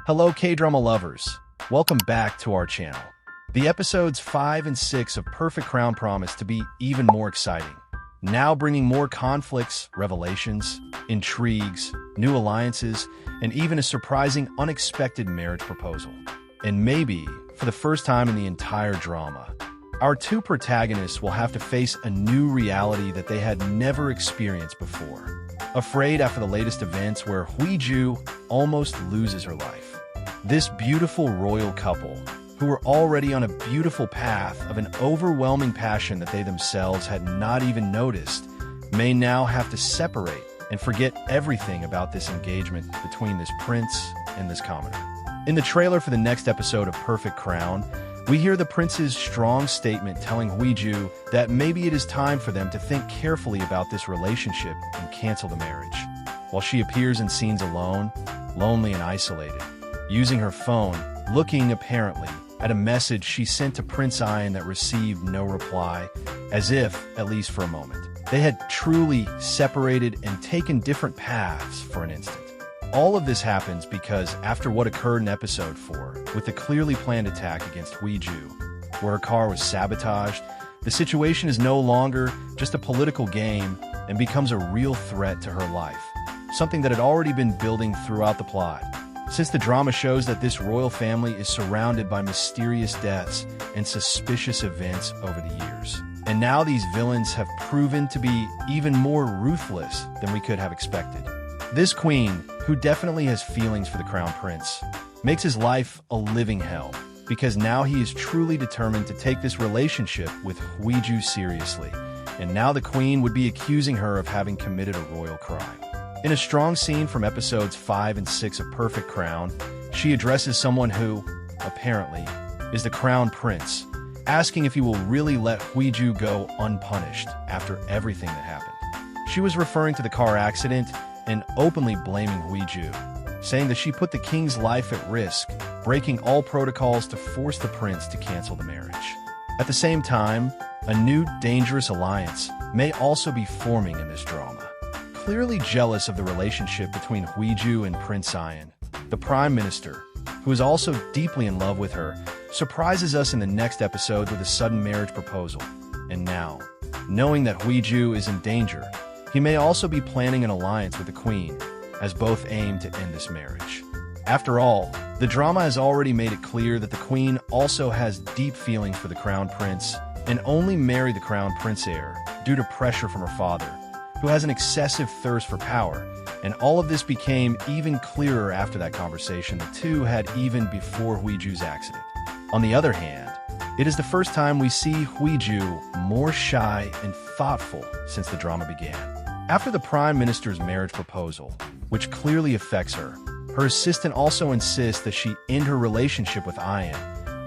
Hello K-drama lovers, welcome back to our channel. The episodes 5 and 6 of Perfect Crown promise to be even more exciting, now bringing more conflicts, revelations, intrigues, new alliances, and even a surprising unexpected marriage proposal. And maybe, for the first time in the entire drama, our two protagonists will have to face a new reality that they had never experienced before. Afraid after the latest events where Huiju almost loses her life. This beautiful royal couple, who were already on a beautiful path of an overwhelming passion that they themselves had not even noticed, may now have to separate and forget everything about this engagement between this prince and this commoner. In the trailer for the next episode of Perfect Crown, we hear the prince's strong statement telling Huiju that maybe it is time for them to think carefully about this relationship and cancel the marriage. While she appears in scenes alone, lonely and isolated, using her phone, looking apparently at a message she sent to Prince Ian that received no reply, as if, at least for a moment, they had truly separated and taken different paths for an instant. All of this happens because after what occurred in episode 4, with the clearly planned attack against Huiju, where her car was sabotaged, the situation is no longer just a political game and becomes a real threat to her life, something that had already been building throughout the plot. Since the drama shows that this royal family is surrounded by mysterious deaths and suspicious events over the years. And now these villains have proven to be even more ruthless than we could have expected. This queen, who definitely has feelings for the crown prince, makes his life a living hell, because now he is truly determined to take this relationship with Huiju seriously, and now the queen would be accusing her of having committed a royal crime. In a strong scene from episodes 5 and 6 of Perfect Crown, she addresses someone who, apparently, is the crown prince, asking if he will really let Huiju go unpunished after everything that happened. She was referring to the car accident and openly blaming Huiju, saying that she put the king's life at risk, breaking all protocols to force the prince to cancel the marriage. At the same time, a new dangerous alliance may also be forming in this drama. Clearly jealous of the relationship between Huiju and Prince Ian, the Prime Minister, who is also deeply in love with her, surprises us in the next episode with a sudden marriage proposal. And now, knowing that Huiju is in danger, he may also be planning an alliance with the queen, as both aim to end this marriage. After all, the drama has already made it clear that the queen also has deep feelings for the crown prince and only married the crown prince heir due to pressure from her father, who has an excessive thirst for power, and all of this became even clearer after that conversation the two had even before Huiju's accident. On the other hand, it is the first time we see Huiju more shy and thoughtful since the drama began. After the Prime Minister's marriage proposal, which clearly affects her, her assistant also insists that she end her relationship with Ian,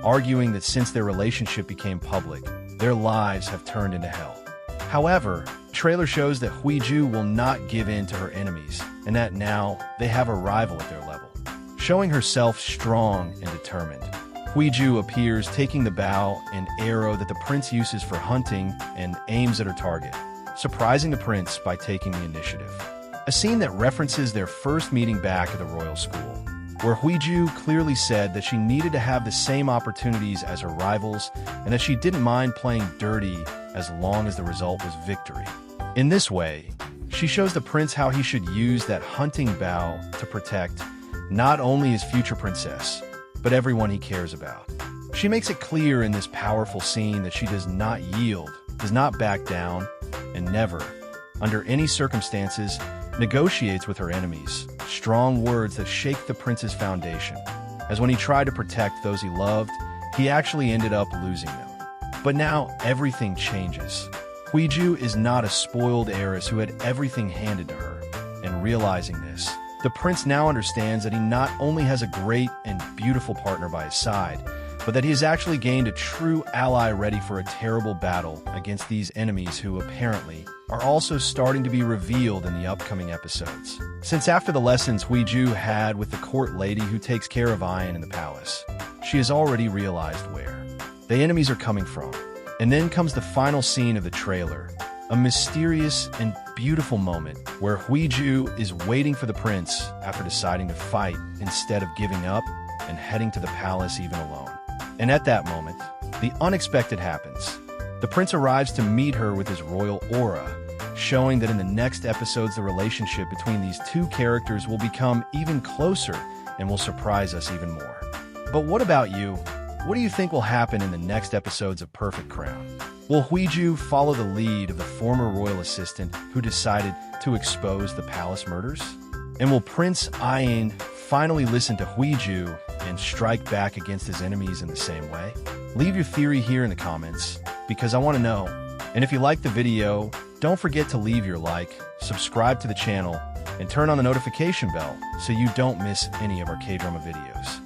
arguing that since their relationship became public, their lives have turned into hell. However, the trailer shows that Huiju will not give in to her enemies, and that now they have a rival at their level. Showing herself strong and determined, Huiju appears taking the bow and arrow that the prince uses for hunting and aims at her target, surprising the prince by taking the initiative. A scene that references their first meeting back at the royal school, where Huiju clearly said that she needed to have the same opportunities as her rivals and that she didn't mind playing dirty as long as the result was victory. In this way, she shows the prince how he should use that hunting bow to protect not only his future princess, but everyone he cares about. She makes it clear in this powerful scene that she does not yield, does not back down, and never, under any circumstances, negotiates with her enemies, strong words that shake the prince's foundation, as when he tried to protect those he loved, he actually ended up losing them. But now everything changes. Huiju is not a spoiled heiress who had everything handed to her, and realizing this, the prince now understands that he not only has a great and beautiful partner by his side, but that he has actually gained a true ally ready for a terrible battle against these enemies who apparently are also starting to be revealed in the upcoming episodes. Since after the lessons Huiju had with the court lady who takes care of Ian in the palace, she has already realized where the enemies are coming from. And then comes the final scene of the trailer, a mysterious and beautiful moment where Huiju is waiting for the prince after deciding to fight instead of giving up and heading to the palace even alone. And at that moment, the unexpected happens. The prince arrives to meet her with his royal aura, showing that in the next episodes the relationship between these two characters will become even closer and will surprise us even more. But what about you? What do you think will happen in the next episodes of Perfect Crown? Will Huiju follow the lead of the former royal assistant who decided to expose the palace murders? And will Prince Ayin finally listen to Huiju and strike back against his enemies in the same way? Leave your theory here in the comments, because I want to know. And if you liked the video, don't forget to leave your like, subscribe to the channel, and turn on the notification bell so you don't miss any of our K-drama videos.